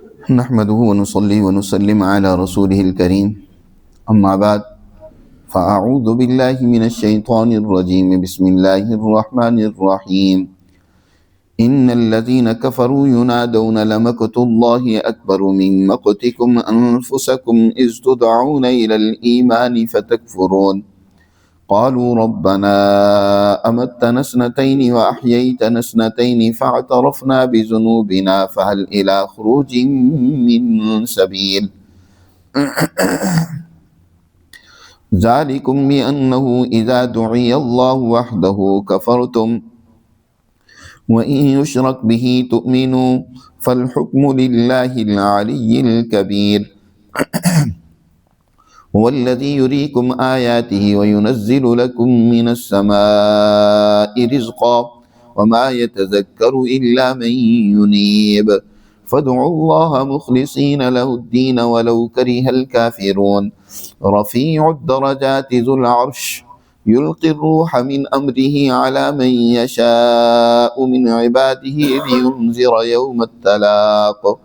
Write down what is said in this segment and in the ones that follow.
نحمده ونصلي ونسلم على رسوله الكريم أما بعد فأعوذ بالله من الشيطان الرجيم بسم الله الرحمن الرحيم إن الذين كفروا ينادون لمقت الله أكبر من مقتكم أنفسكم إذ تدعون إلى الإيمان فتكفرون قالوا ربنا أمتنا اثنتين وأحييتنا اثنتين فاعترفنا بذنوبنا فهل إلى خروج من سبيل ذلكم بأنه إذا دعي الله وحده كفرتم وإن يشرك به تؤمنوا فالحكم لله العلي الكبير هو الذي يريكم آياته وينزل لكم من السماء رزقا وما يتذكر إلا من ينيب فادعوا الله مخلصين له الدين ولو كره الكافرون رفيع الدرجات ذو العرش يلقي الروح من أمره على من يشاء من عباده لينذر يوم التلاق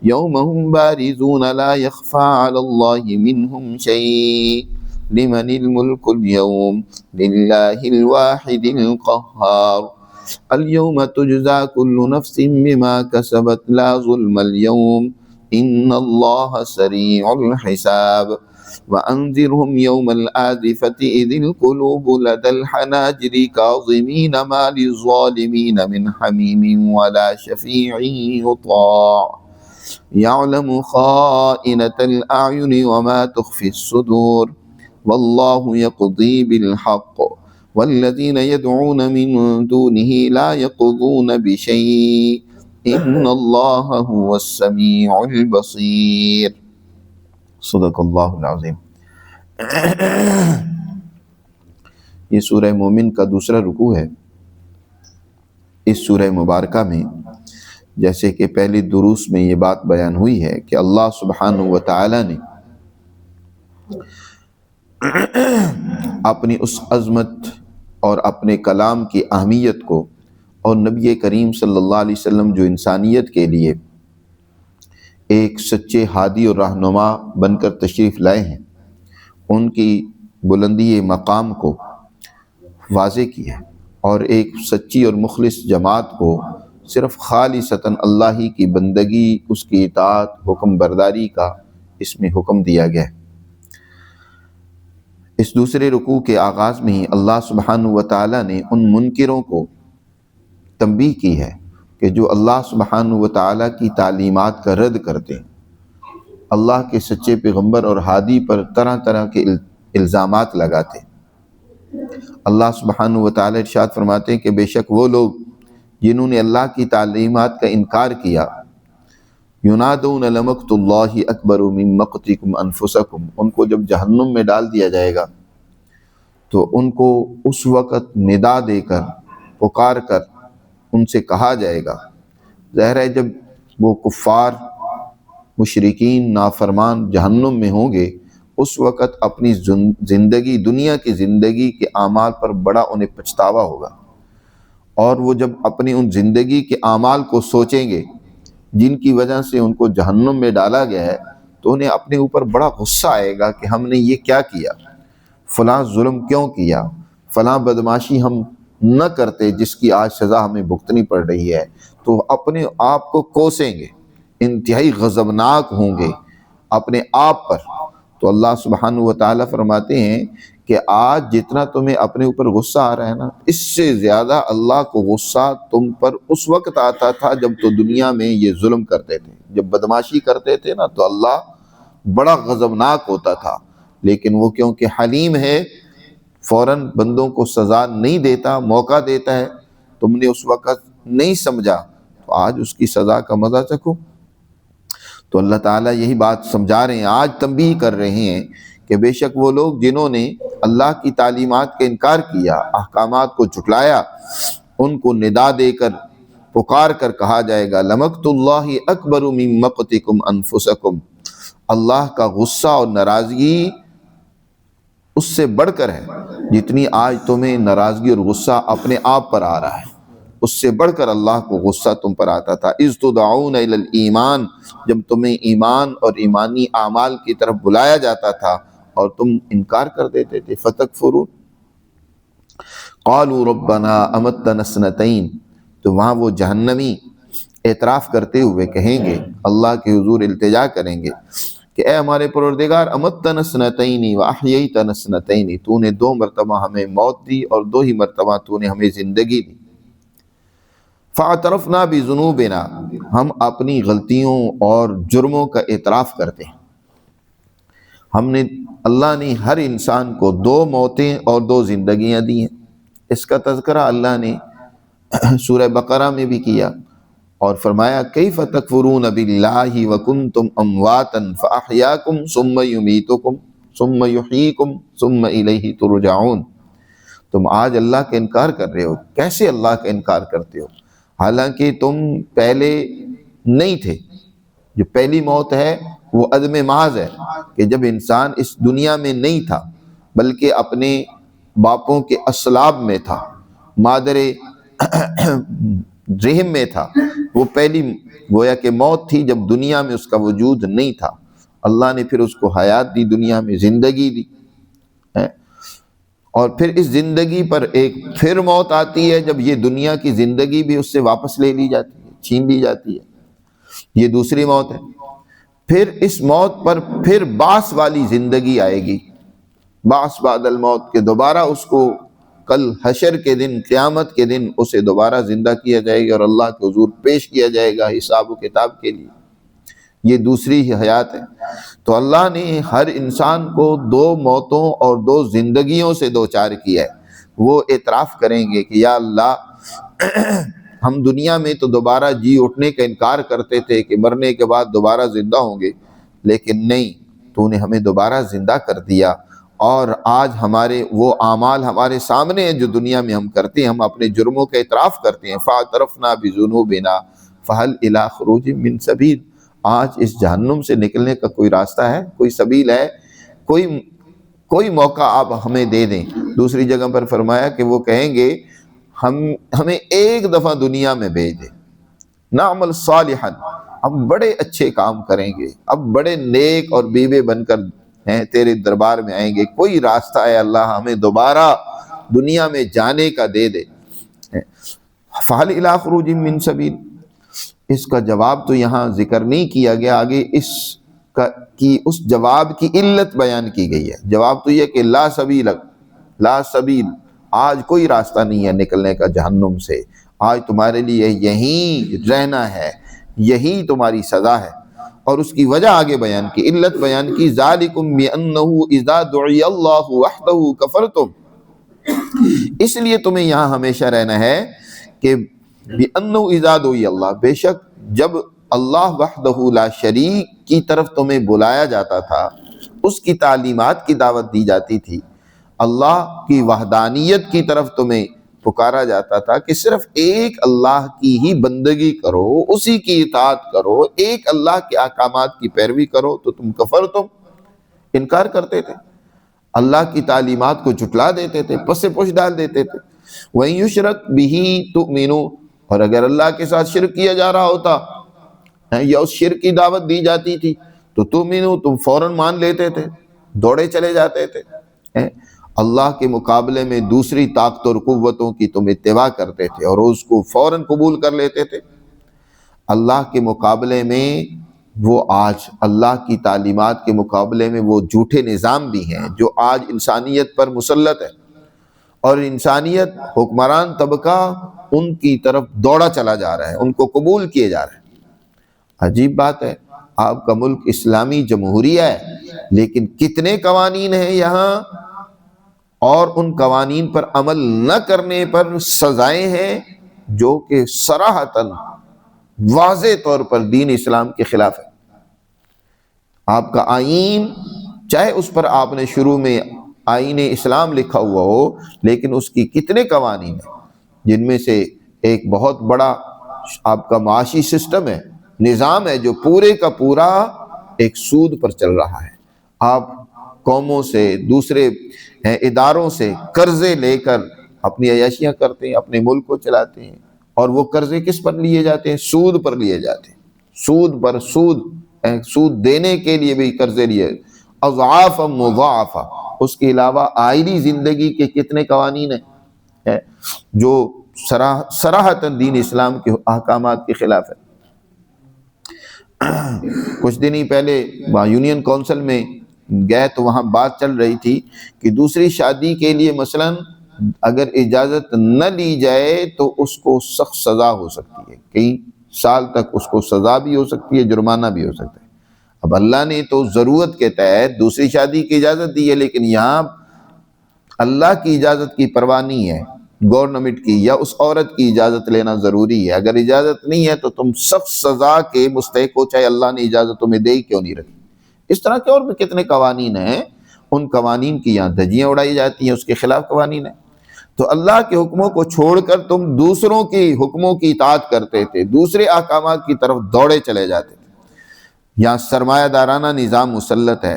يوم هم بارزون لا يخفى على الله منهم شيء لمن الملك اليوم لله الواحد القهار اليوم تجزى كل نفس بما كسبت لا ظلم اليوم إن الله سريع الحساب وأنذرهم يوم الآزفة إذ القلوب لدى الحناجر كاظمين ما للظالمين من حميم ولا شفيع يطاع يعلم خائنة الأعين وما تخفي الصدور والله يقضي بالحق والذين يدعون من دونه لا يقضون بشيء إن الله هو السميع البصير صدق اللہ العظیم۔ یہ سورہ مومن کا دوسرا رکوع ہے۔ اس سورہ مبارکہ میں جیسے کہ پہلی دروس میں یہ بات بیان ہوئی ہے کہ اللہ سبحانہ و تعالی نے اپنی اس عظمت اور اپنے کلام کی اہمیت کو اور نبی کریم صلی اللہ علیہ وسلم جو انسانیت کے لیے ایک سچے ہادی اور رہنما بن کر تشریف لائے ہیں، ان کی بلندی مقام کو واضح کیا ہے اور ایک سچی اور مخلص جماعت کو صرف خالصتاً اللہ ہی کی بندگی، اس کی اطاعت، حکم برداری کا اس میں حکم دیا گیا ہے۔ اس دوسرے رکوع کے آغاز میں ہی اللہ سبحانہ و تعالی نے ان منکروں کو تنبیہ کی ہے کہ جو اللہ سبحانہ و تعالی کی تعلیمات کا رد کرتے ہیں، اللہ کے سچے پیغمبر اور ہادی پر طرح طرح کے الزامات لگاتے ہیں۔ اللہ سبحانہ و تعالی ارشاد فرماتے ہیں کہ بے شک وہ لوگ جنہوں نے اللہ کی تعلیمات کا انکار کیا، ینادون لمقت اللہ اکبر من مقتکم انفسکم، ان کو جب جہنم میں ڈال دیا جائے گا تو ان کو اس وقت ندا دے کر پکار کر ان سے کہا جائے گا، ظاہر ہے جب وہ کفار مشرکین نافرمان جہنم میں ہوں گے، اس وقت اپنی زندگی، دنیا کی زندگی کے اعمال پر بڑا انہیں پچھتاوا ہوگا، اور وہ جب اپنی ان زندگی کے اعمال کو سوچیں گے جن کی وجہ سے ان کو جہنم میں ڈالا گیا ہے، تو انہیں اپنے اوپر بڑا غصہ آئے گا کہ ہم نے یہ کیا کیا، فلاں ظلم کیوں کیا، فلاں بدماشی ہم نہ کرتے جس کی آج سزا ہمیں بھگتنی پڑ رہی ہے، تو اپنے آپ کو کوسیں گے، انتہائی غضبناک ہوں گے اپنے آپ پر۔ تو اللہ سبحانہ و تعالیٰ فرماتے ہیں کہ آج جتنا تمہیں اپنے اوپر غصہ آ رہا ہے نا، اس سے زیادہ اللہ کو غصہ تم پر اس وقت آتا تھا جب تو دنیا میں یہ ظلم کرتے تھے، جب بدماشی کرتے تھے نا، تو اللہ بڑا غضبناک ہوتا تھا، لیکن وہ کیونکہ حلیم ہے، فوراً بندوں کو سزا نہیں دیتا، موقع دیتا ہے، تم نے اس وقت نہیں سمجھا تو آج اس کی سزا کا مزہ چکھو۔ تو اللہ تعالیٰ یہی بات سمجھا رہے ہیں، آج تنبیہ کر رہے ہیں کہ بے شک وہ لوگ جنہوں نے اللہ کی تعلیمات کا انکار کیا، احکامات کو جھٹلایا، ان کو ندا دے کر پکار کر کہا جائے گا لمقت اللہ اکبر من مقتکم انفسکم، اللہ کا غصہ اور ناراضگی اس سے بڑھ کر ہے جتنی آج تمہیں ناراضگی اور غصہ اپنے آپ پر آ رہا ہے، اس سے بڑھ کر اللہ کو غصہ تم پر آتا تھا۔ اذ تدعون الی الایمان، جب تمہیں ایمان اور ایمانی اعمال کی طرف بلایا جاتا تھا اور تم انکار کر دیتے تھے۔ فتکفرون، قالوا ربنا امتنا اثنتین، تو وہاں وہ جہنمی اعتراف کرتے ہوئے کہیں گے، اللہ کے حضور التجا کریں گے کہ اے ہمارے پروردگار، امتنا اثنتین واحییتنا اثنتین، تو نے 2 مرتبہ ہمیں موت دی اور 2 ہی مرتبہ تو نے ہمیں زندگی دی۔ فاعترفنا بذنوبنا، ہم اپنی غلطیوں اور جرموں کا اعتراف کرتے ہیں۔ اللہ نے ہر انسان کو 2 موتیں اور 2 زندگیاں دی ہیں۔ اس کا تذکرہ اللہ نے سورہ بقرہ میں بھی کیا اور فرمایا کیف تکفرون باللہ وکنتم امواتا فاحیاکم ثم یمیتکم ثم یحییکم ثم الیہ ترجعون۔ تم آج اللہ کا انکار کر رہے ہو، کیسے اللہ کا انکار کرتے ہو حالانکہ تم پہلے نہیں تھے۔ جو پہلی موت ہے وہ عدم محض ہے کہ جب انسان اس دنیا میں نہیں تھا بلکہ اپنے باپوں کے اصلاب میں تھا، مادر رحم میں تھا، وہ پہلی گویا کہ موت تھی جب دنیا میں اس کا وجود نہیں تھا۔ اللہ نے پھر اس کو حیات دی، دنیا میں زندگی دی، اور پھر اس زندگی پر ایک پھر موت آتی ہے جب یہ دنیا کی زندگی بھی اس سے واپس لے لی جاتی ہے، چھین لی جاتی ہے۔ یہ دوسری موت ہے۔ پھر اس موت پر پھر بعث والی زندگی آئے گی، بعث بعد الموت، کہ دوبارہ اس کو کل حشر کے دن، قیامت کے دن اسے دوبارہ زندہ کیا جائے گا اور اللہ کے حضور پیش کیا جائے گا حساب و کتاب کے لیے۔ یہ دوسری ہی حیات ہے۔ تو اللہ نے ہر انسان کو 2 موتوں اور 2 زندگیوں سے دوچار کیا ہے۔ وہ اعتراف کریں گے کہ یا اللہ، ہم دنیا میں تو دوبارہ جی اٹھنے کا انکار کرتے تھے کہ مرنے کے بعد دوبارہ زندہ ہوں گے، لیکن نہیں، تو نے ہمیں دوبارہ زندہ کر دیا، اور آج ہمارے وہ اعمال ہمارے سامنے ہیں جو دنیا میں ہم کرتے ہیں۔ ہم اپنے جرموں کا اعتراف کرتے ہیں۔ فاعترفنا بذنوبنا فہل الی خروج من سبیل، آج اس جہنم سے نکلنے کا کوئی راستہ ہے، کوئی سبیل ہے، کوئی موقع آپ ہمیں دے دیں۔ دوسری جگہ پر فرمایا کہ وہ کہیں گے ہمیں ایک دفعہ دنیا میں بھیج دیں، نعمل صالحا، ہم بڑے اچھے کام کریں گے، اب بڑے نیک اور بیوے بن کر تیرے دربار میں آئیں گے، کوئی راستہ ہے اللہ ہمیں دوبارہ دنیا میں جانے کا دے دے۔ فہل الی خروج من سبیل، اس کا جواب تو یہاں ذکر نہیں کیا گیا، آگے اس جواب کی علت بیان کی گئی ہے۔ جواب تو یہ کہ لا سبیل، آج کوئی راستہ نہیں ہے نکلنے کا جہنم سے، آج تمہارے لیے یہیں رہنا ہے، یہی تمہاری سزا ہے۔ اور اس کی وجہ آگے بیان کی، علت بیان کی، ذالکم بأنہ اذا دعی اللہ وحدہ کفرتم، اس لیے تمہیں یہاں ہمیشہ رہنا ہے کہ بأنہ اذا دعی اللہ، بے شک جب اللہ وحدہ لا شریک کی طرف تمہیں بلایا جاتا تھا، اس کی تعلیمات کی دعوت دی جاتی تھی، اللہ کی وحدانیت کی طرف تمہیں پکارا جاتا تھا کہ صرف ایک اللہ کی ہی بندگی کرو، اسی کی اطاعت کرو، ایک اللہ کے احکامات کی پیروی کرو، تو تم کفرتم، انکار کرتے تھے، اللہ کی تعلیمات کو جھٹلا دیتے تھے، پس پش ڈال دیتے تھے۔ وَإِن يُشْرَكْ بِهِ تُؤْمِنُوا، اور اگر اللہ کے ساتھ شرک کیا جا رہا ہوتا یا اس شرک کی دعوت دی جاتی تھی تو تم فوراً مان لیتے تھے، دوڑے چلے جاتے تھے۔ اللہ کے مقابلے میں دوسری طاقت اور قوتوں کی تم اتباع کرتے تھے اور اس کو فوراً قبول کر لیتے تھے۔ اللہ کے مقابلے میں وہ آج اللہ کی تعلیمات کے مقابلے میں وہ جھوٹے نظام بھی ہیں جو آج انسانیت پر مسلط ہے، اور انسانیت، حکمران طبقہ ان کی طرف دوڑا چلا جا رہا ہے، ان کو قبول کیے جا رہا ہے۔ عجیب بات ہے، آپ کا ملک اسلامی جمہوریہ ہے، لیکن کتنے قوانین ہیں یہاں، اور ان قوانین پر عمل نہ کرنے پر سزائیں ہیں جو کہ صراحتاً واضح طور پر دین اسلام کے خلاف ہے۔ آپ کا آئین، چاہے اس پر آپ نے شروع میں آئین اسلام لکھا ہوا ہو، لیکن اس کی کتنے قوانین ہیں، جن میں سے ایک بہت بڑا آپ کا معاشی سسٹم ہے، نظام ہے، جو پورے کا پورا ایک سود پر چل رہا ہے۔ آپ قوموں سے، دوسرے اداروں سے قرضے لے کر اپنی عیاشیاں کرتے ہیں، اپنے ملک کو چلاتے ہیں، اور وہ قرضے کس پر لیے جاتے ہیں؟ سود پر لیے جاتے ہیں، سود پر سود، سود دینے کے لیے بھی قرضے لیے، اضعاف مضاعفہ۔ اس کے علاوہ آئلی زندگی کے کتنے قوانین ہیں جو صراحتاً دین اسلام کے احکامات کے خلاف ہے۔ کچھ دن ہی پہلے یونین کونسل میں گئے تو وہاں بات چل رہی تھی کہ دوسری شادی کے لیے مثلاً اگر اجازت نہ لی جائے تو اس کو سخت سزا ہو سکتی ہے، کئی سال تک اس کو سزا بھی ہو سکتی ہے، جرمانہ بھی ہو سکتا ہے۔ اب اللہ نے تو ضرورت کے تحت دوسری شادی کی اجازت دی ہے، لیکن یہاں اللہ کی اجازت کی پرواہ نہیں ہے، گورنمنٹ کی یا اس عورت کی اجازت لینا ضروری ہے۔ اگر اجازت نہیں ہے تو تم سخت سزا کے مستحق ہو، چاہے اللہ نے اجازت تمہیں دے کیوں نہیں رکھی۔ اس طرح کے اور بھی کتنے قوانین ہیں، ان قوانین کی یہاں دھجیاں اڑائی جاتی ہیں، اس کے خلاف قوانین ہیں۔ تو اللہ کے حکموں کو چھوڑ کر تم دوسروں کی حکموں کی اطاعت کرتے تھے، دوسرے احکامات کی طرف دوڑے چلے جاتے تھے۔ یہاں سرمایہ دارانہ نظام مسلط ہے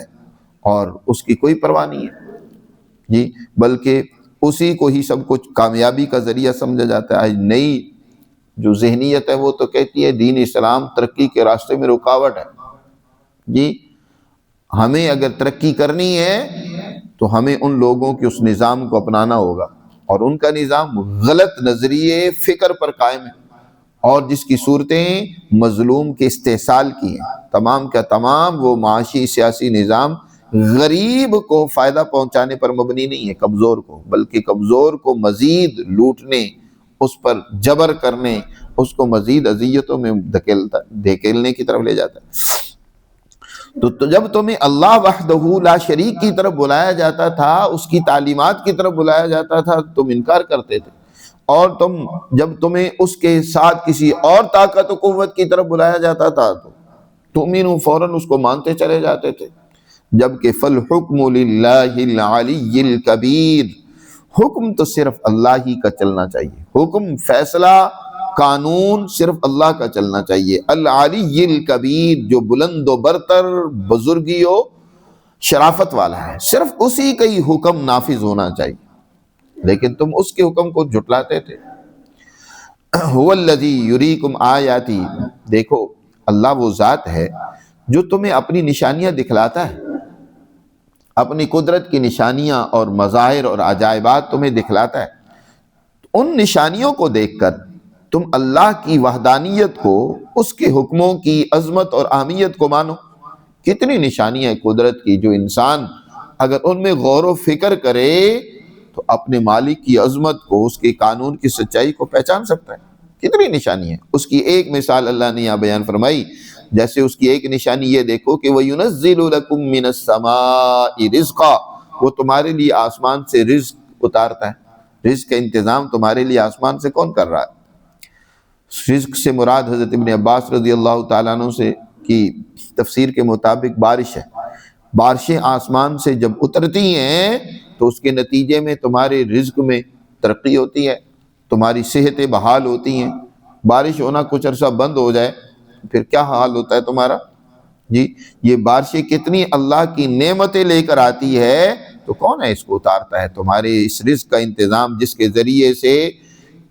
اور اس کی کوئی پرواہ نہیں ہے جی، بلکہ اسی کو ہی سب کچھ کامیابی کا ذریعہ سمجھا جاتا ہے۔ نئی جو ذہنیت ہے وہ تو کہتی ہے دین اسلام ترقی کے راستے میں رکاوٹ ہے جی، ہمیں اگر ترقی کرنی ہے تو ہمیں ان لوگوں کے اس نظام کو اپنانا ہوگا، اور ان کا نظام غلط نظریے فکر پر قائم ہے، اور جس کی صورتیں مظلوم کے استحصال کی ہیں۔ تمام کا تمام وہ معاشی سیاسی نظام غریب کو فائدہ پہنچانے پر مبنی نہیں ہے، کمزور کو، بلکہ کمزور کو مزید لوٹنے، اس پر جبر کرنے، اس کو مزید اذیتوں میں دھکیلنے کی طرف لے جاتا ہے۔ تو جب تمہیں اللہ وحدہ لا شریک کی طرف بلایا جاتا تھا، اس کی تعلیمات کی طرف بلایا جاتا تھا، تم انکار کرتے تھے، اور جب تمہیں اس کے ساتھ کسی اور طاقت و قوت کی طرف بلایا جاتا تھا تو تم فوراً اس کو مانتے چلے جاتے تھے، جبکہ فالحکم للہ العلی الکبیر، حکم تو صرف اللہ ہی کا چلنا چاہیے، حکم، فیصلہ، قانون صرف اللہ کا چلنا چاہیے، العلی الکبیر، جو بلند و برتر، بزرگی و شرافت والا ہے، صرف اسی کا ہی حکم نافذ ہونا چاہیے، لیکن تم اس کے حکم کو جھٹلاتے تھے۔ هو الذی یریکم آیاتی، دیکھو اللہ وہ ذات ہے جو تمہیں اپنی نشانیاں دکھلاتا ہے، اپنی قدرت کی نشانیاں اور مظاہر اور عجائبات تمہیں دکھلاتا ہے۔ ان نشانیوں کو دیکھ کر تم اللہ کی وحدانیت کو، اس کے حکموں کی عظمت اور اہمیت کو مانو۔ کتنی نشانیاں قدرت کی جو انسان اگر ان میں غور و فکر کرے تو اپنے مالک کی عظمت کو، اس کے قانون کی سچائی کو پہچان سکتا ہے۔ کتنی نشانی ہے، اس کی ایک مثال اللہ نے یہاں بیان فرمائی، جیسے اس کی ایک نشانی یہ دیکھو کہ وَيُنَزِّلُ لَكُم مِّنَ السَّمَاءِ رِزْقًا، وہ تمہارے لیے آسمان سے رزق اتارتا ہے۔ رزق کا انتظام تمہارے لیے آسمان سے کون کر رہا ہے؟ رزق سے مراد حضرت ابن عباس رضی اللہ تعالیٰ عنہ سے کی تفسیر کے مطابق بارش ہے۔ بارشیں آسمان سے جب اترتی ہیں تو اس کے نتیجے میں تمہارے رزق میں ترقی ہوتی ہے، تمہاری صحتیں بحال ہوتی ہیں۔ بارش ہونا کچھ عرصہ بند ہو جائے پھر کیا حال ہوتا ہے تمہارا جی؟ یہ بارشیں کتنی اللہ کی نعمتیں لے کر آتی ہے، تو کون ہے اس کو اتارتا ہے؟ تمہارے اس رزق کا انتظام جس کے ذریعے سے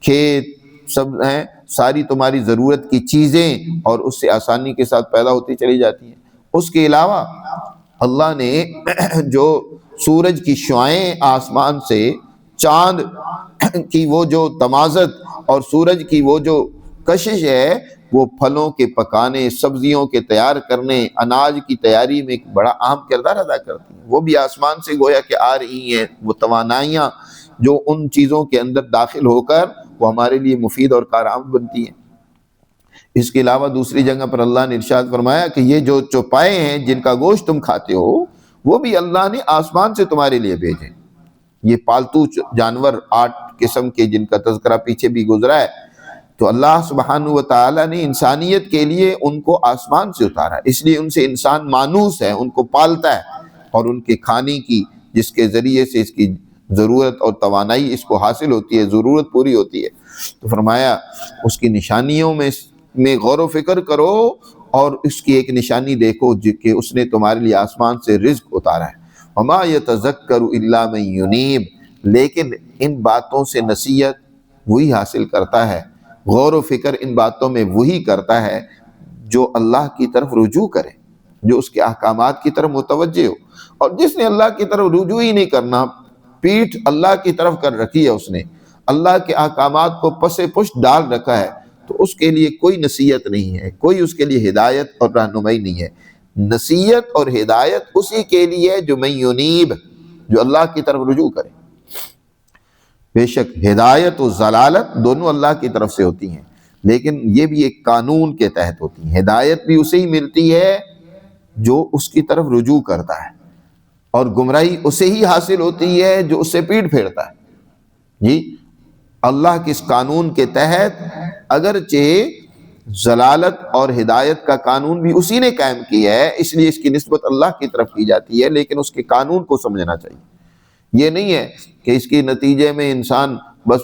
کھیت سب ہیں، ساری تمہاری ضرورت کی چیزیں اور اس سے آسانی کے ساتھ پیدا ہوتی چلی جاتی ہیں۔ اس کے علاوہ اللہ نے جو سورج کی شعاعیں آسمان سے، چاند کی وہ جو تمازت اور سورج کی وہ جو کشش ہے، وہ پھلوں کے پکانے، سبزیوں کے تیار کرنے، اناج کی تیاری میں ایک بڑا اہم کردار ادا کرتی ہیں۔ وہ بھی آسمان سے گویا کہ آ رہی ہیں، وہ توانائیاں جو ان چیزوں کے اندر داخل ہو کر وہ ہمارے لیے مفید اور کارآمد بنتی ہیں۔ اس کے علاوہ دوسری جگہ پر اللہ نے ارشاد فرمایا کہ یہ جو چوپائے ہیں جن کا گوشت تم کھاتے ہو، وہ بھی اللہ نے آسمان سے تمہارے لیے بھیجے۔ یہ پالتو جانور 8 قسم کے جن کا تذکرہ پیچھے بھی گزرا ہے، تو اللہ سبحانہ و تعالیٰ نے انسانیت کے لیے ان کو آسمان سے اتارا، اس لیے ان سے انسان مانوس ہے، ان کو پالتا ہے، اور ان کے کھانے کی جس کے ذریعے سے اس کی ضرورت اور توانائی اس کو حاصل ہوتی ہے، ضرورت پوری ہوتی ہے۔ تو فرمایا اس کی نشانیوں میں غور و فکر کرو، اور اس کی ایک نشانی دیکھو کہ اس نے تمہارے لیے آسمان سے رزق اتارا ہے۔ وما یتذکر الا من ینیب، لیکن ان باتوں سے نصیحت وہی حاصل کرتا ہے غور و فکر ان باتوں میں وہی کرتا ہے جو اللہ کی طرف رجوع کرے، جو اس کے احکامات کی طرف متوجہ ہو۔ اور جس نے اللہ کی طرف رجوع ہی نہیں کرنا، پیٹھ اللہ کی طرف کر رکھی ہے، اس نے اللہ کے احکامات کو پس پشت ڈال رکھا ہے، تو اس کے لیے کوئی نصیحت نہیں ہے، کوئی اس کے لیے ہدایت اور رہنمائی نہیں ہے۔ نصیحت اور ہدایت اسی کے لیے ہے جو من ینیب، جو اللہ کی طرف رجوع کرے۔ بے شک ہدایت و ضلالت دونوں اللہ کی طرف سے ہوتی ہیں، لیکن یہ بھی ایک قانون کے تحت ہوتی ہیں۔ ہدایت بھی اسے ہی ملتی ہے جو اس کی طرف رجوع کرتا ہے، اور گمراہی اسے ہی حاصل ہوتی ہے جو اس سے پیٹ پھیرتا ہے۔ جی اللہ کے اس قانون کے تحت اگرچہ ضلالت اور ہدایت کا قانون بھی اسی نے قائم کیا ہے، اس لیے اس کی نسبت اللہ کی طرف کی جاتی ہے، لیکن اس کے قانون کو سمجھنا چاہیے۔ یہ نہیں ہے کہ اس کے نتیجے میں انسان بس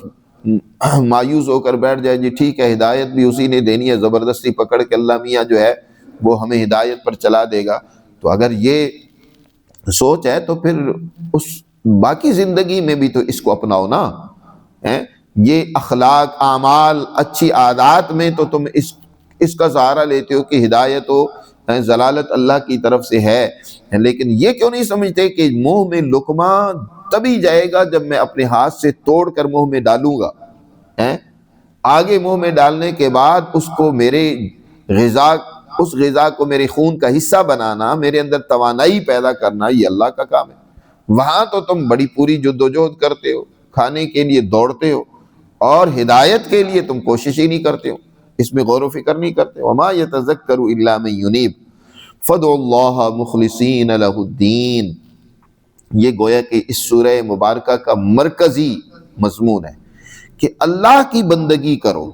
مایوس ہو کر بیٹھ جائے، جی ٹھیک ہے ہدایت بھی اسی نے دینی ہے، زبردستی پکڑ کے اللہ میاں جو ہے وہ ہمیں ہدایت پر چلا دے گا۔ تو اگر یہ سوچ ہے تو پھر اس باقی زندگی میں بھی تو اس کو اپناؤ نا۔ یہ اخلاق، اعمال، اچھی عادات میں تو تم اس کا سہارا لیتے ہو کہ ہدایت و ضلالت اللہ کی طرف سے ہے، لیکن یہ کیوں نہیں سمجھتے کہ منہ میں لقمہ تبھی جائے گا جب میں اپنے ہاتھ سے توڑ کر منہ میں ڈالوں گا۔ آگے منہ میں ڈالنے کے بعد اس کو میرے غذا، اس غذا کو میرے خون کا حصہ بنانا، میرے اندر توانائی پیدا کرنا، یہ اللہ کا کام ہے۔ وہاں تو تم بڑی پوری جدوجہد کرتے ہو، کھانے کے لیے دوڑتے ہو، اور ہدایت کے لیے تم کوشش ہی نہیں کرتے ہو، اس میں غور و فکر نہیں کرتے۔ وما یتذکر الا من ینیب فادعوا اللہ مخلصین لہ الدین۔ یہ گویا کہ اس سورہ مبارکہ کا مرکزی مضمون ہے کہ اللہ کی بندگی کرو،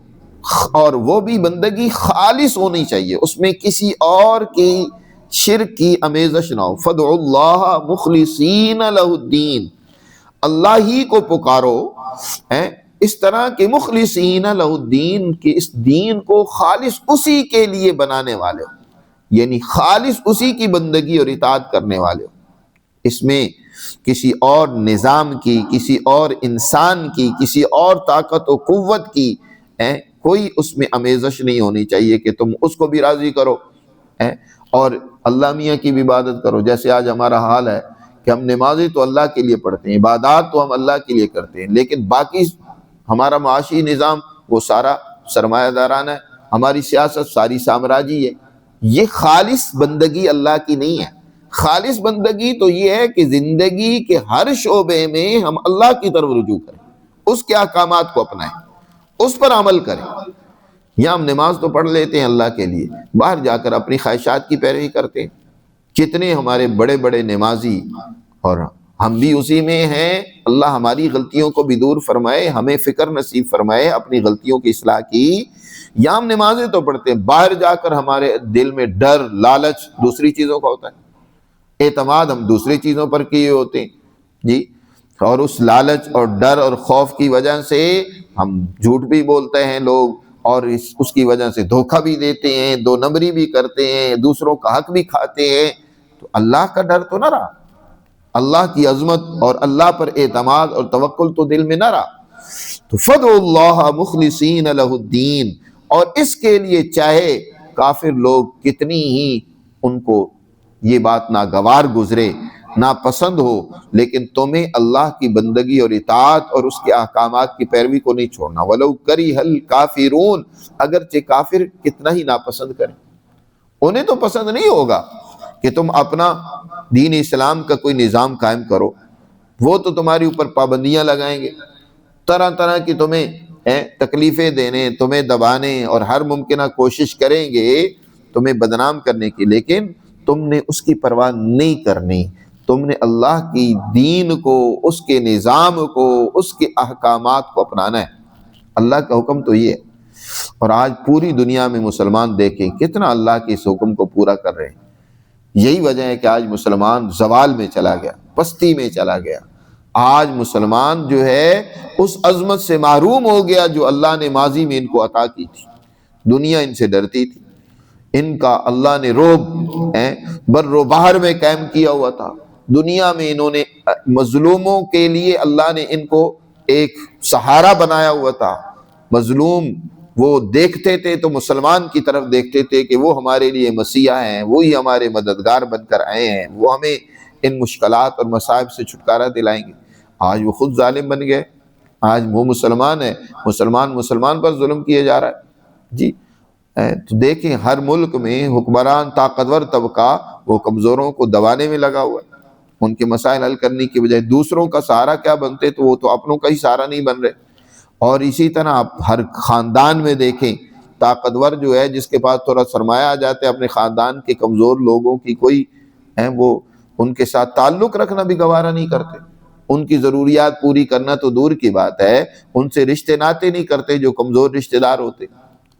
اور وہ بھی بندگی خالص ہونی چاہیے، اس میں کسی اور کی شرک کی آمیزش نہ ہو۔ فادعوا اللہ مخلصین لہ الدین، اللہ ہی کو پکارو اس طرح کہ مخلصین لہ الدین، کہ اس دین کو خالص اسی کے لیے بنانے والے ہو، یعنی خالص اسی کی بندگی اور اطاعت کرنے والے ہو۔ اس میں کسی اور نظام کی، کسی اور انسان کی، کسی اور طاقت و قوت کی کوئی اس میں آمیزش نہیں ہونی چاہیے کہ تم اس کو بھی راضی کرو اور اللہ میاں کی بھی عبادت کرو۔ جیسے آج ہمارا حال ہے کہ ہم نمازیں تو اللہ کے لیے پڑھتے ہیں، عبادات تو ہم اللہ کے لیے کرتے ہیں، لیکن باقی ہمارا معاشی نظام وہ سارا سرمایہ دارانہ ہے، ہماری سیاست ساری سامراجی ہے۔ یہ خالص بندگی اللہ کی نہیں ہے۔ خالص بندگی تو یہ ہے کہ زندگی کے ہر شعبے میں ہم اللہ کی طرف رجوع کریں، اس کے احکامات کو اپنائیں، اس پر عمل کریں۔ یہاں ہم نماز تو پڑھ لیتے ہیں اللہ کے لیے، باہر جا کر اپنی خواہشات کی پیروی کرتے ہیں۔ کتنے ہمارے بڑے بڑے نمازی، اور ہم بھی اسی میں ہیں۔ اللہ ہماری غلطیوں کو بھی دور فرمائے، ہمیں فکر نصیب فرمائے اپنی غلطیوں کی اصلاح کی۔ یہاں ہم نمازیں تو پڑھتے ہیں، باہر جا کر ہمارے دل میں ڈر، لالچ دوسری چیزوں کا ہوتا ہے، اعتماد ہم دوسری چیزوں پر کیے ہوتے ہیں جی، اور اس لالچ اور ڈر اور خوف کی وجہ سے ہم جھوٹ بھی بولتے ہیں لوگ، اور اس کی وجہ سے دھوکہ بھی دیتے ہیں، دو نمبری بھی کرتے ہیں، دوسروں کا حق بھی کھاتے ہیں۔ تو اللہ کا ڈر تو نہ رہا، اللہ کی عظمت اور اللہ پر اعتماد اور توکل تو دل میں نہ رہا۔ تو فادعوا اللہ مخلصین لہ الدین، اور اس کے لیے چاہے کافر لوگ کتنی ہی ان کو یہ بات ناگوار گزرے، ناپسند ہو، لیکن تمہیں اللہ کی بندگی اور اطاعت اور اس کے احکامات کی پیروی کو نہیں چھوڑنا۔ وَلَوْ كَرِهَ الْكَافِرُونَ، اگرچہ کافر کتنا ہی ناپسند کریں، انہیں تو پسند نہیں ہوگا کہ تم اپنا دین اسلام کا کوئی نظام قائم کرو، وہ تو تمہاری اوپر پابندیاں لگائیں گے، طرح طرح کی تمہیں تکلیفیں دینے، تمہیں دبانے، اور ہر ممکنہ کوشش کریں گے تمہیں بدنام کرنے کی، لیکن تم نے اس کی پرواہ نہیں کرنی۔ تم نے اللہ کی دین کو، اس کے نظام کو، اس کے احکامات کو اپنانا ہے۔ اللہ کا حکم تو یہ ہے، اور آج پوری دنیا میں مسلمان دیکھیں کتنا اللہ کے اس حکم کو پورا کر رہے ہیں۔ یہی وجہ ہے کہ آج مسلمان زوال میں چلا گیا، پستی میں چلا گیا۔ آج مسلمان جو ہے اس عظمت سے محروم ہو گیا جو اللہ نے ماضی میں ان کو عطا کی تھی۔ دنیا ان سے ڈرتی تھی، ان کا اللہ نے روب بر و بحر میں قائم کیا ہوا تھا۔ دنیا میں انہوں نے مظلوموں کے لیے اللہ نے ان کو ایک سہارا بنایا ہوا تھا۔ مظلوم وہ دیکھتے تھے تو مسلمان کی طرف دیکھتے تھے کہ وہ ہمارے لیے مسیحا ہیں، وہی ہمارے مددگار بن کر آئے ہیں، وہ ہمیں ان مشکلات اور مصائب سے چھٹکارا دلائیں گے۔ آج وہ خود ظالم بن گئے، آج وہ مسلمان ہے، مسلمان پر ظلم کیا جا رہا ہے جی۔ تو دیکھیں ہر ملک میں حکمران طاقتور طبقہ وہ کمزوروں کو دبانے میں لگا ہوا ہے، ان کے مسائل حل کرنے کی بجائے دوسروں کا سہارا کیا بنتے تو وہ تو اپنوں کا ہی سہارا نہیں بن رہے۔ اور اسی طرح آپ ہر خاندان میں دیکھیں، طاقتور جو ہے جس کے پاس تھوڑا سرمایہ آ جاتا ہے، اپنے خاندان کے کمزور لوگوں کی کوئی وہ ان کے ساتھ تعلق رکھنا بھی گوارا نہیں کرتے، ان کی ضروریات پوری کرنا تو دور کی بات ہے، ان سے رشتے ناتے نہیں کرتے، جو کمزور رشتے دار ہوتے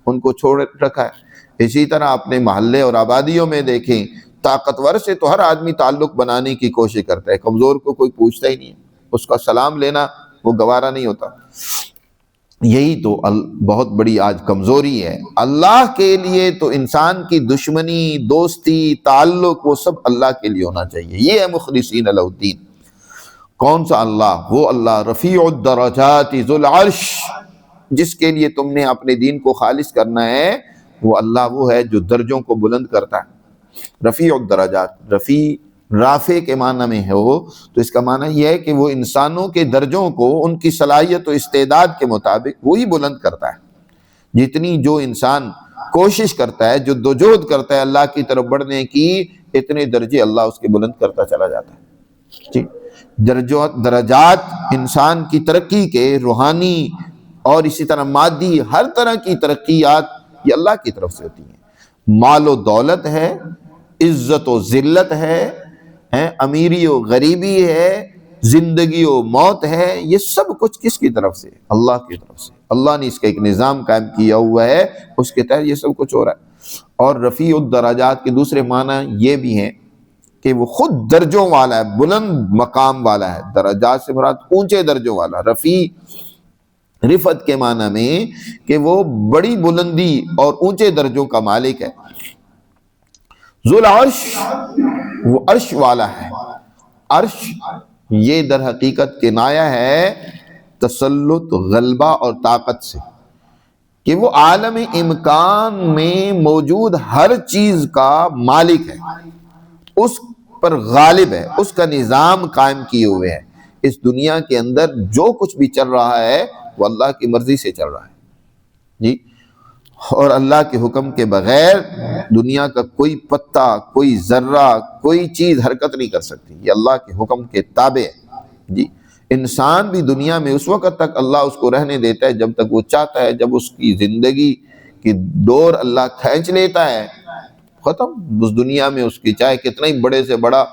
ان کو چھوڑ رکھا ہے۔ اسی طرح اپنے محلے اور آبادیوں میں دیکھیں، طاقتور سے تو ہر آدمی تعلق بنانے کی کوشش کرتا ہے، کمزور کو کوئی پوچھتا ہی نہیں ہے، اس کا سلام لینا وہ گوارا نہیں ہوتا۔ یہی تو بہت بڑی آج کمزوری ہے۔ اللہ کے لیے تو انسان کی دشمنی، دوستی، تعلق وہ سب اللہ کے لیے ہونا چاہیے، یہ ہے مخلصین له الدین۔ کون سا اللہ؟ وہ اللہ رفیع الدرجات ذو العرش، جس کے لیے تم نے اپنے دین کو خالص کرنا ہے، وہ اللہ وہ ہے جو درجوں کو بلند کرتا ہے۔ رفیع الدرجات، رافع کے معنی میں ہے وہ، تو اس کا معنی یہ ہے کہ وہ انسانوں کے درجوں کو ان کی صلاحیت و استعداد کے مطابق وہی بلند کرتا ہے۔ جتنی جو انسان کوشش کرتا ہے، جدوجہد کرتا ہے اللہ کی طرف بڑھنے کی، اتنے درجے اللہ اس کے بلند کرتا چلا جاتا ہے جی۔ درجات انسان کی ترقی کے، روحانی اور اسی طرح مادی ہر طرح کی ترقیات یہ اللہ کی طرف سے ہوتی ہیں۔ مال و دولت ہے، عزت و ذلت ہے، امیری و غریبی ہے، زندگی و موت ہے، یہ سب کچھ کس کی طرف سے؟ اللہ کی طرف سے۔ اللہ نے اس کا ایک نظام قائم کیا ہوا ہے، اس کے تحت یہ سب کچھ ہو رہا ہے۔ اور رفیع الدرجات کے دوسرے معنی یہ بھی ہیں کہ وہ خود درجوں والا ہے، بلند مقام والا ہے۔ درجات سے مراد اونچے درجوں والا، رفیع رفعت کے معنی میں کہ وہ بڑی بلندی اور اونچے درجوں کا مالک ہے۔ ذو العرش، وہ عرش والا ہے۔ عرش یہ در حقیقت کنایہ ہے تسلط، غلبہ اور طاقت سے، کہ وہ عالم امکان میں موجود ہر چیز کا مالک ہے، اس پر غالب ہے، اس کا نظام قائم کیے ہوئے ہے۔ اس دنیا کے اندر جو کچھ بھی چل رہا ہے وہ اللہ کی مرضی سے چل رہا ہے جی۔ اور اللہ کے حکم کے بغیر دنیا کا کوئی پتا، کوئی ذرہ، کوئی چیز حرکت نہیں کر سکتی، یہ اللہ کے حکم کے تابع ہے جی۔ انسان بھی دنیا میں اس وقت تک اللہ اس کو رہنے دیتا ہے جب تک وہ چاہتا ہے، جب اس کی زندگی کی ڈور اللہ کھینچ لیتا ہے، ختم۔ اس دنیا میں اس کی چاہے کتنا ہی بڑے سے بڑا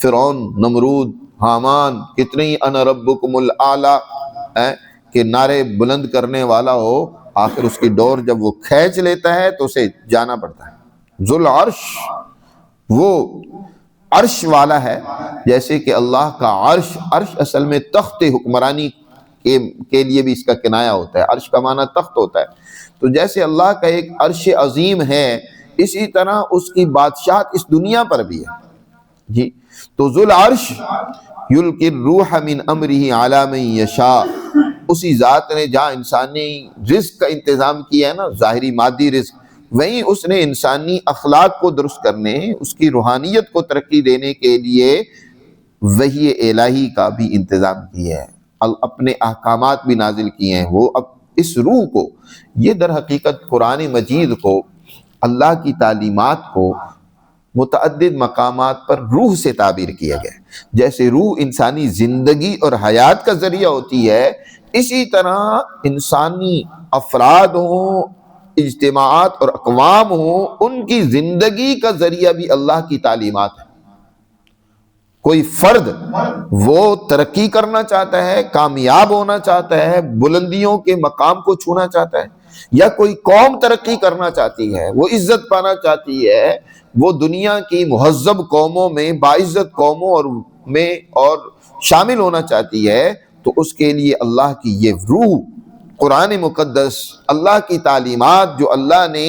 فرعون، نمرود، حامان، کتنے ہی انا ربکم الاعلی کہ نعرے بلند کرنے والا ہو، آخر اس کی ڈور جب وہ کھینچ لیتا ہے تو اسے جانا پڑتا ہے۔ ذو العرش، وہ عرش والا ہے، جیسے کہ اللہ کا عرش، عرش اصل میں تخت حکمرانی کے لیے بھی اس کا کنایہ ہوتا ہے۔ عرش کا معنی تخت ہوتا ہے، تو جیسے اللہ کا ایک عرش عظیم ہے، اسی طرح اس کی بادشاہت اس دنیا پر بھی ہے جی۔ تو ذو العرش یلقی الروح من امرہ علی من یشاء، اسی ذات نے جہاں انسانی رزق کا انتظام کیا ہے نا، ظاہری مادی رزق، وہیں اس نے انسانی اخلاق کو درست کرنے، اس کی روحانیت کو ترقی دینے کے لیے وحی الہی کا بھی انتظام کیا ہے، اپنے احکامات بھی نازل کیے ہیں۔ وہ اب اس روح کو، یہ در حقیقت قرآن مجید کو، اللہ کی تعلیمات کو متعدد مقامات پر روح سے تعبیر کیا گیا ہے۔ جیسے روح انسانی زندگی اور حیات کا ذریعہ ہوتی ہے، اسی طرح انسانی افراد ہوں، اجتماعات اور اقوام ہوں، ان کی زندگی کا ذریعہ بھی اللہ کی تعلیمات ہے۔ کوئی فرد وہ ترقی کرنا چاہتا ہے، کامیاب ہونا چاہتا ہے، بلندیوں کے مقام کو چھونا چاہتا ہے، یا کوئی قوم ترقی کرنا چاہتی ہے، وہ عزت پانا چاہتی ہے، وہ دنیا کی مہذب قوموں میں، باعزت قوموں اور شامل ہونا چاہتی ہے، تو اس کے لیے اللہ کی یہ روح، قرآن مقدس، اللہ کی تعلیمات جو اللہ نے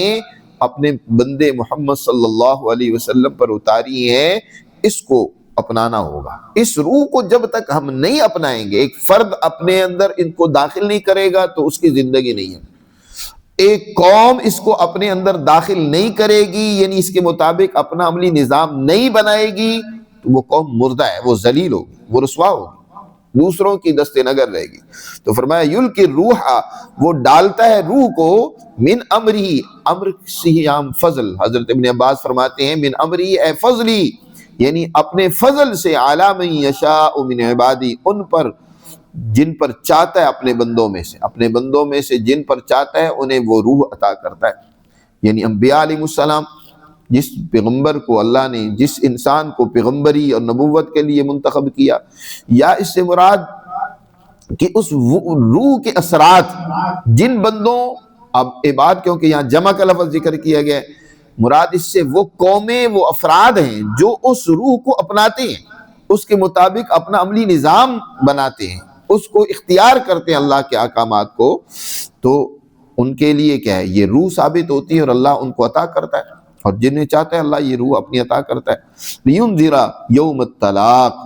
اپنے بندے محمد صلی اللہ علیہ وسلم پر اتاری ہیں، اس کو اپنانا ہوگا۔ اس روح کو جب تک ہم نہیں اپنائیں گے، ایک فرد اپنے اندر ان کو داخل نہیں کرے گا تو اس کی زندگی نہیں ہے۔ ایک قوم اس کو اپنے اندر داخل نہیں کرے گی، یعنی اس کے مطابق اپنا عملی نظام نہیں بنائے گی، تو وہ قوم مردہ ہے، وہ ذلیل ہوگی، وہ رسوا ہوگی، دوسروں کی دست نگر رہے گی۔ تو فرمایا یلقی الروح، وہ ڈالتا ہے روح کو، من امری، امر سیام فضل، حضرت ابن عباس فرماتے ہیں من امری اے فضلی، یعنی اپنے فضل سے، علی من یشاء من عبادی، ان پر جن پر چاہتا ہے اپنے بندوں میں سے، اپنے بندوں میں سے جن پر چاہتا ہے انہیں وہ روح عطا کرتا ہے۔ یعنی انبیاء علیہ السلام، جس پیغمبر کو اللہ نے، جس انسان کو پیغمبری اور نبوت کے لیے منتخب کیا، یا اس سے مراد کہ اس روح کے اثرات جن بندوں، اب عباد کیونکہ یہاں جمع کا لفظ ذکر کیا گیا ہے، مراد اس سے وہ قومیں، وہ افراد ہیں جو اس روح کو اپناتے ہیں، اس کے مطابق اپنا عملی نظام بناتے ہیں، اس کو اختیار کرتے ہیں اللہ کے احکامات کو، تو ان کے لیے کیا ہے، یہ روح ثابت ہوتی ہے اور اللہ ان کو عطا کرتا ہے، اور جنہیں چاہتا ہے اللہ یہ روح اپنی عطا کرتا ہے۔ لِيُنذِرَ يَوْمَ الطَّلَاقِ،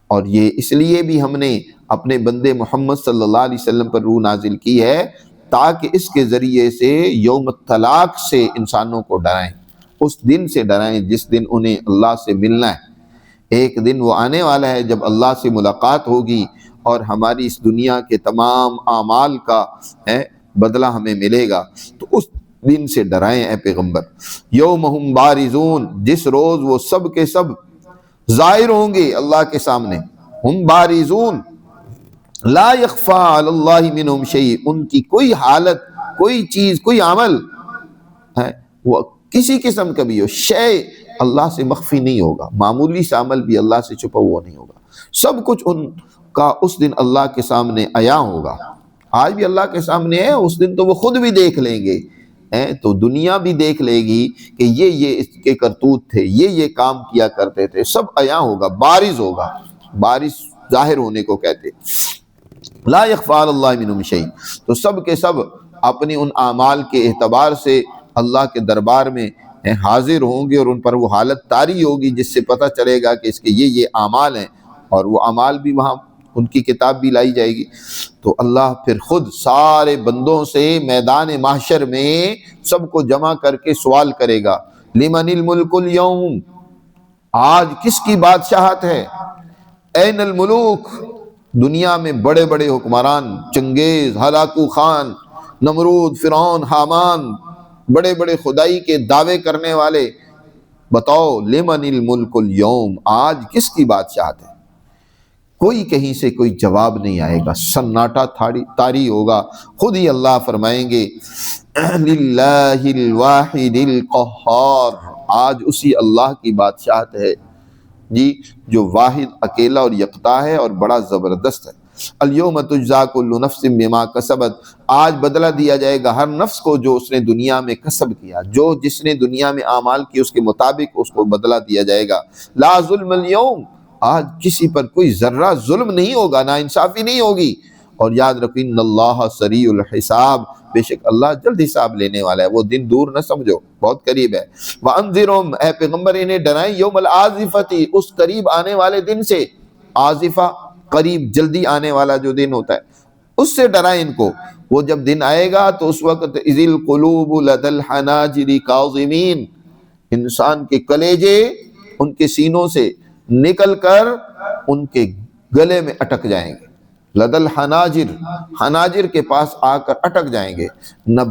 اور یہ اس لیے بھی ہم نے اپنے بندے محمد صلی اللہ علیہ وسلم پر روح نازل کی ہے تاکہ اس کے ذریعے سے یوم الطلاق سے انسانوں کو ڈرائیں، اس دن سے ڈرائیں جس دن انہیں اللہ سے ملنا ہے۔ ایک دن وہ آنے والا ہے جب اللہ سے ملاقات ہوگی اور ہماری اس دنیا کے تمام اعمال کا بدلہ ہمیں ملے گا، تو اس دن سے ڈرائیں اے پیغمبر۔ یوم ہم بارزون، جس روز وہ سب کے سب ظاہر ہوں گے اللہ کے سامنے، ہم بارزون لا یخفا علی اللہ منہم شیء، ان کی کوئی حالت، کوئی چیز، کوئی عمل ہے وہ کسی قسم کا بھی ہو، شے اللہ سے مخفی نہیں ہوگا، معمولی سا عمل بھی اللہ سے چھپا ہوا نہیں ہوگا، سب کچھ ان کا اس دن اللہ کے سامنے عیاں ہوگا۔ آج بھی اللہ کے سامنے ہے، اس دن تو وہ خود بھی دیکھ لیں گے، تو دنیا بھی دیکھ لے گی کہ یہ اس کے کرتوت تھے، یہ کام کیا کرتے تھے، سب عیاں ہوگا، بارز ہوگا، بارز ظاہر ہونے کو کہتے۔ لا یخفا علی اللہ منہم شیء، تو سب کے سب اپنی ان اعمال کے اعتبار سے اللہ کے دربار میں حاضر ہوں گے، اور ان پر وہ حالت طاری ہوگی جس سے پتہ چلے گا کہ اس کے یہ اعمال ہیں، اور وہ اعمال بھی وہاں ان کی کتاب بھی لائی جائے گی۔ تو اللہ پھر خود سارے بندوں سے میدان محشر میں سب کو جمع کر کے سوال کرے گا، لمن الملک اليوم، آج کس کی بادشاہت ہے، این الملوک، دنیا میں بڑے بڑے حکمران، چنگیز، ہلاکو خان، نمرود، فرعون، حامان، بڑے بڑے خدائی کے دعوے کرنے والے، بتاؤ لمن الملک اليوم، آج کس کی بادشاہت ہے؟ کوئی کہیں سے کوئی جواب نہیں آئے گا، سناٹا طاری ہوگا، خود ہی اللہ فرمائیں گے للہ الواحد القہار، آج اسی اللہ کی بادشاہت ہے جی، جو واحد، اکیلا اور یکتا ہے اور بڑا زبردست ہے۔ الیوم تجزا کل نفس بما کسبت، آج بدلہ دیا جائے گا ہر نفس کو جو اس نے دنیا میں کسب کیا، جو جس نے دنیا میں اعمال کی اس کے مطابق اس کو بدلہ دیا جائے گا۔ لا ظلم اليوم، آج کسی پر کوئی ذرہ ظلم نہیں ہوگا، نا انصافی نہیں ہوگی، اور یاد رکھو ان اللہ سریع الحساب، بے شک اللہ جلد حساب لینے والا ہے، وہ دن دور نہ سمجھو، بہت قریب ہے۔ وَأَنذِرْهُمْ، اے پیغمبر انہیں ڈرائیں، یوم العازفۃ، اس قریب آنے والے دن سے، عازفہ قریب جلدی آنے والا جو دن ہوتا ہے اس سے ڈرائیں ان کو۔ وہ جب دن آئے گا تو اس وقت اذ القلوب لدى الحناجر کاظمین، انسان کے کلیجے ان کے سینوں سے نکل کر ان کے گلے میں اٹک جائیں گے، لدى الحناجر، حناجر کے پاس آ کر اٹک جائیں گے، نہ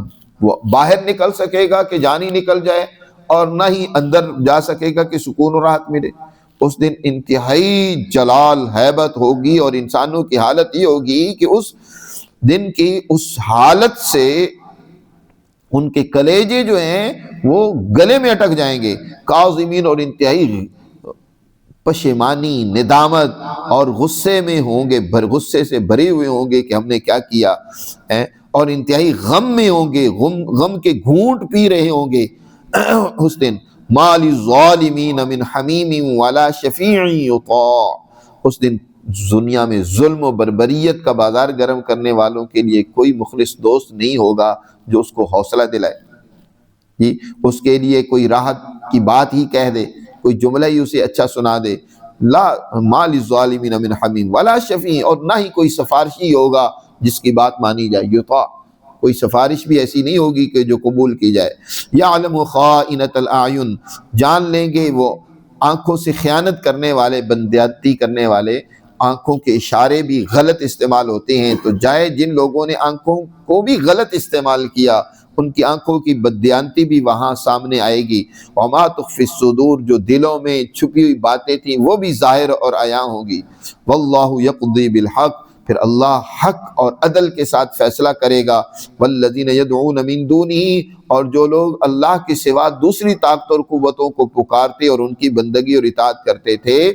وہ باہر نکل سکے گا کہ جان ہی نکل جائے، اور نہ ہی اندر جا سکے گا کہ سکون و راحت ملے۔ اس دن انتہائی جلال ہیبت ہوگی، اور انسانوں کی حالت یہ ہوگی کہ اس دن کی اس حالت سے ان کے کلیجے جو ہیں وہ گلے میں اٹک جائیں گے، کاظمین، اور انتہائی پشیمانی، ندامت اور غصے میں ہوں گے، غصے سے بھرے ہوئے ہوں گے کہ ہم نے کیا کیا، اور انتہائی غم میں ہوں گے، غم کے گھونٹ پی رہے ہوں گے۔ اس دن ما للظالمین من حمیم ولا شفیع یطاع، اس دن دنیا میں ظلم و بربریت کا بازار گرم کرنے والوں کے لیے کوئی مخلص دوست نہیں ہوگا جو اس کو حوصلہ دلائے جی، اس کے لیے کوئی راحت کی بات ہی کہہ دے، کوئی جملہ ہی اسے اچھا سنا دے۔ لا ما للظالمین من حمیم ولا شفیع، اور نہ ہی کوئی سفارشی ہوگا جس کی بات مانی جائے، یطاع، کوئی سفارش بھی ایسی نہیں ہوگی کہ جو قبول کی جائے۔ یعلم خائنۃ الاعین، جان لیں گے وہ آنکھوں سے خیانت کرنے والے، بندیاتی کرنے والے، آنکھوں کے اشارے بھی غلط استعمال ہوتے ہیں، تو جائے جن لوگوں نے آنکھوں کو بھی غلط استعمال کیا ان کی آنکھوں کی بددیانتی بھی وہاں سامنے آئے گی۔ وما تخفی الصدور، جو دلوں میں چھپی ہوئی باتیں تھیں وہ بھی ظاہر اور عیاں ہوں گی۔ واللہ یقضی بالحق، پھر اللہ حق اور عدل کے ساتھ فیصلہ کرے گا۔ والذین یدعون من دونہ، اور جو لوگ اللہ کے سوا دوسری طاقتوں اور قوتوں کو پکارتے اور ان کی بندگی اور اطاعت کرتے تھے،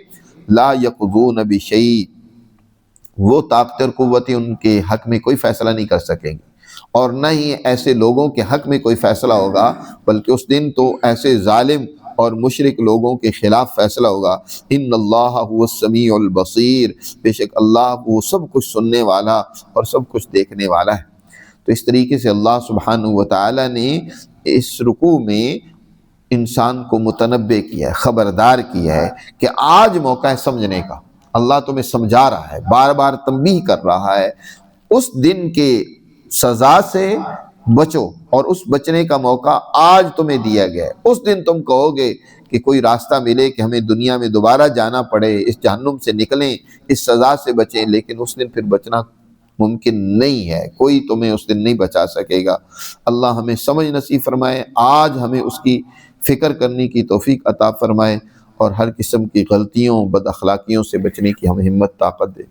لا یقضون بشیء، وہ طاقتیں اور قوتیں ان کے حق میں کوئی فیصلہ نہیں کر سکیں گی، اور نہ ہی ایسے لوگوں کے حق میں کوئی فیصلہ ہوگا، بلکہ اس دن تو ایسے ظالم اور مشرک لوگوں کے خلاف فیصلہ ہوگا۔ ان اللہ هو السمیع البصیر، بے شک اللہ وہ سب کچھ سننے والا اور سب کچھ دیکھنے والا ہے۔ تو اس طریقے سے اللہ سبحانہ وتعالی نے اس رکوع میں انسان کو متنبع کیا ہے، خبردار کیا ہے کہ آج موقع ہے سمجھنے کا۔ اللہ تمہیں سمجھا رہا ہے، بار بار تنبیہ کر رہا ہے، اس دن کے سزا سے بچو، اور اس بچنے کا موقع آج تمہیں دیا گیا ہے۔ اس دن تم کہو گے کہ کوئی راستہ ملے کہ ہمیں دنیا میں دوبارہ جانا پڑے، اس جہنم سے نکلیں، اس سزا سے بچیں، لیکن اس دن پھر بچنا ممکن نہیں ہے، کوئی تمہیں اس دن نہیں بچا سکے گا۔ اللہ ہمیں سمجھ نصیب فرمائے، آج ہمیں اس کی فکر کرنے کی توفیق عطا فرمائے، اور ہر قسم کی غلطیوں، بد اخلاقیوں سے بچنے کی ہمیں ہمت طاقت دے۔